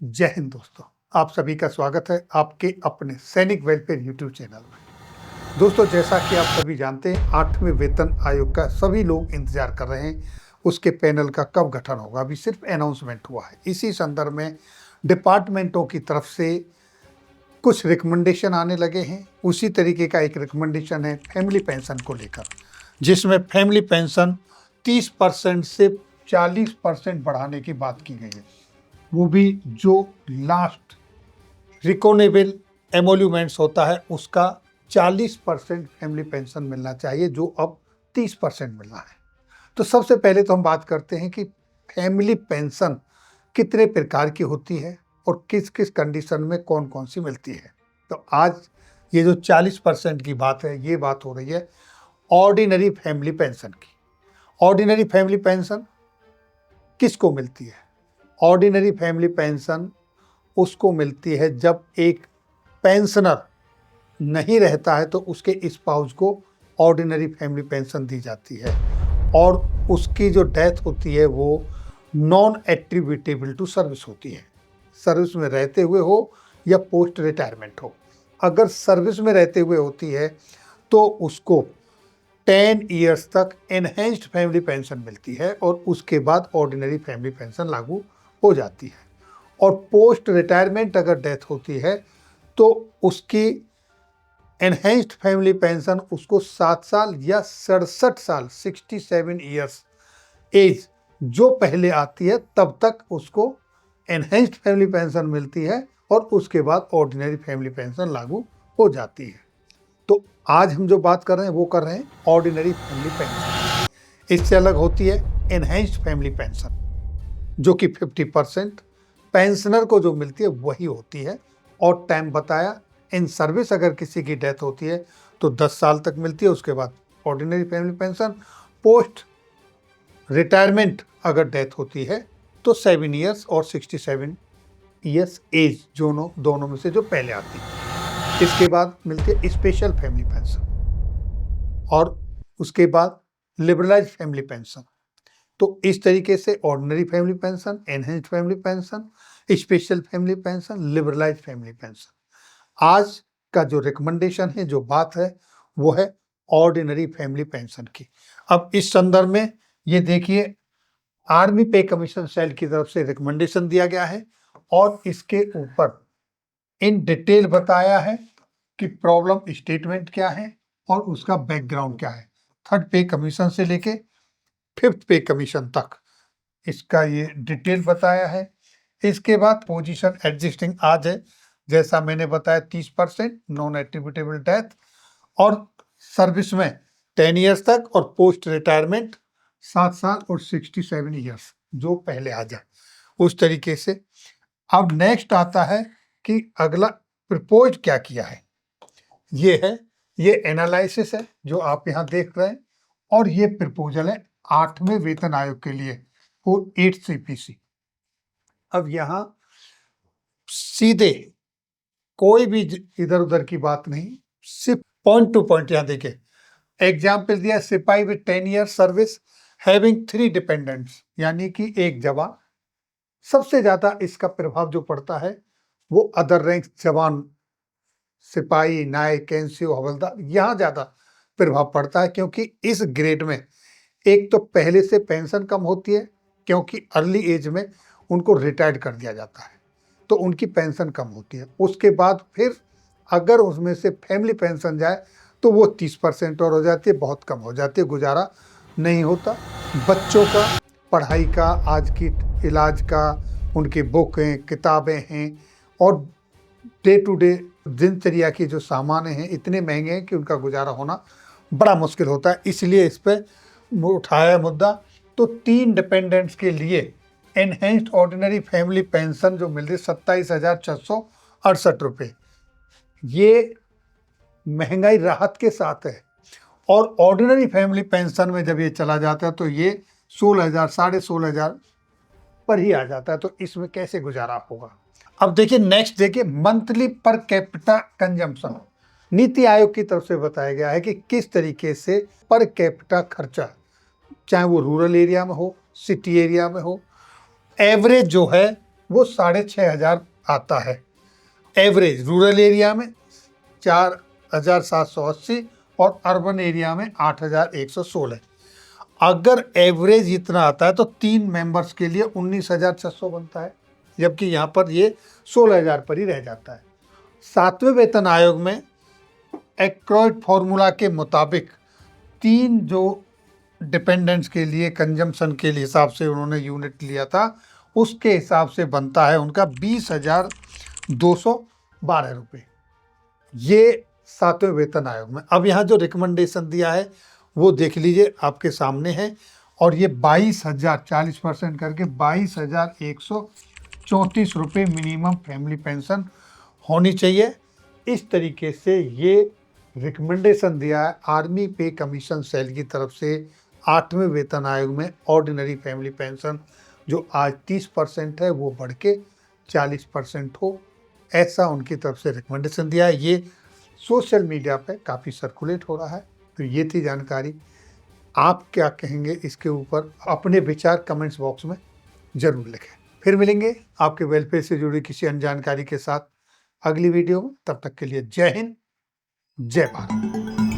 जय हिंद दोस्तों, आप सभी का स्वागत है आपके अपने सैनिक वेलफेयर यूट्यूब चैनल में। दोस्तों, जैसा कि आप सभी जानते हैं 8वें वेतन आयोग का सभी लोग इंतजार कर रहे हैं। उसके पैनल का कब गठन होगा, अभी सिर्फ अनाउंसमेंट हुआ है। इसी संदर्भ में डिपार्टमेंटों की तरफ से कुछ रिकमेंडेशन आने लगे हैं। उसी तरीके का एक रिकमेंडेशन है फैमिली पेंशन को लेकर, जिसमें फैमिली पेंशन 30% से 40% बढ़ाने की बात की गई है। वो भी जो लास्ट रिकॉनेबल एमोल्यूमेंट्स होता है उसका 40% फैमिली पेंशन मिलना चाहिए, जो अब 30% मिलना है। तो सबसे पहले तो हम बात करते हैं कि फैमिली पेंशन कितने प्रकार की होती है और किस किस कंडीशन में कौन कौन सी मिलती है। तो आज ये जो 40% की बात है, ये बात हो रही है ऑर्डिनरी फैमिली पेंशन की। ऑर्डिनरी फैमिली पेंशन किसको मिलती है? ऑर्डिनरी फैमिली पेंशन उसको मिलती है जब एक पेंशनर नहीं रहता है तो उसके स्पाउस को ऑर्डिनरी फैमिली पेंशन दी जाती है, और उसकी जो डेथ होती है वो नॉन एट्रीब्यूटेबल टू सर्विस होती है। सर्विस में रहते हुए हो या पोस्ट रिटायरमेंट हो। अगर सर्विस में रहते हुए होती है तो उसको 10 ईयर्स तक एनहेंस्ड फैमिली पेंशन मिलती है और उसके बाद ऑर्डिनरी फैमिली पेंशन लागू हो जाती है। और पोस्ट रिटायरमेंट अगर डेथ होती है तो उसकी एनहेंस्ड फैमिली पेंशन उसको 7 साल या 67 साल 67 ईयर्स एज जो पहले आती है तब तक उसको एनहेंस्ड फैमिली पेंशन मिलती है, और उसके बाद ऑर्डिनरी फैमिली पेंशन लागू हो जाती है। तो आज हम जो बात कर रहे हैं वो कर रहे हैं ऑर्डिनरी फैमिली पेंशन। इससे अलग होती है एनहेंस्ड फैमिली पेंशन, जो कि 50% पेंशनर को जो मिलती है वही होती है। और टाइम बताया, इन सर्विस अगर किसी की डेथ होती है तो 10 साल तक मिलती है, उसके बाद ordinary family pension. Post retirement अगर डेथ होती है तो 7 ईयर्स और 67 ईयर्स एज दोनों में से जो पहले आती है। इसके बाद मिलती है स्पेशल फैमिली पेंशन, और उसके बाद लिबरलाइज फैमिली पेंशन। तो इस तरीके से ordinary family pension, enhanced family pension, special family pension, liberalise family pension. आज का जो रिकमेंडेशन है, जो बात है, वो है ऑर्डिनरी फैमिली पेंशन की। अब इस संदर्भ में ये देखिए, आर्मी पे कमीशन सेल की तरफ से रिकमेंडेशन दिया गया है और इसके ऊपर इन डिटेल बताया है कि प्रॉब्लम स्टेटमेंट क्या है और उसका बैकग्राउंड क्या है। 3rd पे कमीशन से लेके 5th पे कमीशन तक इसका ये डिटेल बताया है। इसके बाद पोजीशन एग्जिस्टिंग आज है, जैसा मैंने बताया 30% नॉन एट्रीब्यूटेबल डेथ, और सर्विस में 10 ईयर्स तक, और पोस्ट रिटायरमेंट 7 साल और 67 ईयर्स जो पहले आ जाए उस तरीके से। अब नेक्स्ट आता है कि अगला प्रपोज क्या किया है। ये एनालिसिस है जो आप यहाँ देख रहे हैं, और ये प्रपोजल है 8वें वेतन आयोग के लिए फॉर 8 CPC। अब यहाँ सीधे कोई भी इधर उधर की बात नहीं, सिर्फ पॉइंट टू पॉइंट यहाँ देखिए। एग्जाम्पल दिया, सिपाही with 10 year service having 3 dependents, यानी कि एक जवान। सबसे ज्यादा इसका प्रभाव जो पड़ता है वो अदर रैंक जवान, सिपाही, नायक, एनसीओ, हवलदार, यहाँ ज्यादा प्रभाव पड़ता है, क्योंकि इस ग्रेड में एक तो पहले से पेंशन कम होती है, क्योंकि अर्ली एज में उनको रिटायर्ड कर दिया जाता है तो उनकी पेंशन कम होती है। उसके बाद फिर अगर उसमें से फैमिली पेंशन जाए तो वो 30% और हो जाती है, बहुत कम हो जाती है, गुजारा नहीं होता। बच्चों का पढ़ाई का, आज की इलाज का, उनकी बुक हैं, किताबें हैं, और डे टू डे दिनचर्या की जो सामान हैं इतने महंगे हैं कि उनका गुजारा होना बड़ा मुश्किल होता है। इसलिए इस पर उठाया मुद्दा। तो 3 डिपेंडेंट्स के लिए एनहेंस्ड ऑर्डिनरी फैमिली पेंशन जो मिल रही 27,668 रुपये, ये महंगाई राहत के साथ है। और ऑर्डिनरी फैमिली पेंशन में जब ये चला जाता है तो ये 16,000 16,500 पर ही आ जाता है। तो इसमें कैसे गुजारा होगा। अब देखिए नेक्स्ट, देखिए monthly per capita consumption. NITI Aayog की तरफ से बताया गया है कि किस तरीके से पर कैपिटा खर्चा, चाहे वो रूरल एरिया में हो, सिटी एरिया में हो, एवरेज जो है वो 6,500 आता है। एवरेज रूरल एरिया में 4,780 और अर्बन एरिया में 8,116। अगर एवरेज इतना आता है तो 3 मेंबर्स के लिए 19,600 बनता है, जबकि यहाँ पर ये 16,000 पर ही रह जाता है। 7वें वेतन आयोग में एक्रोइड फॉर्मूला के मुताबिक 3 जो डिपेंडेंट्स के लिए कंजम्पशन के हिसाब से उन्होंने यूनिट लिया था, उसके हिसाब से बनता है उनका 20,212 रुपये। ये 7वें वेतन आयोग में। अब यहाँ जो रिकमेंडेशन दिया है वो देख लीजिए, आपके सामने है। और ये 22,000 40% करके 22,134 रुपये मिनिमम फैमिली पेंशन होनी चाहिए। इस तरीके से ये रिकमेंडेशन दिया है आर्मी पे कमीशन सेल की तरफ से 8वें वेतन आयोग में। ऑर्डिनरी फैमिली पेंशन जो आज 30% है वो बढ़ के 40% हो, ऐसा उनकी तरफ से रिकमेंडेशन दिया है। ये सोशल मीडिया पे काफ़ी सर्कुलेट हो रहा है। तो ये थी जानकारी। आप क्या कहेंगे इसके ऊपर? अपने विचार कमेंट्स बॉक्स में ज़रूर लिखें। फिर मिलेंगे आपके वेलफेयर से जुड़ी किसी अन्य जानकारी के साथ अगली वीडियो में। तब तक के लिए जय हिंद, जय भारत।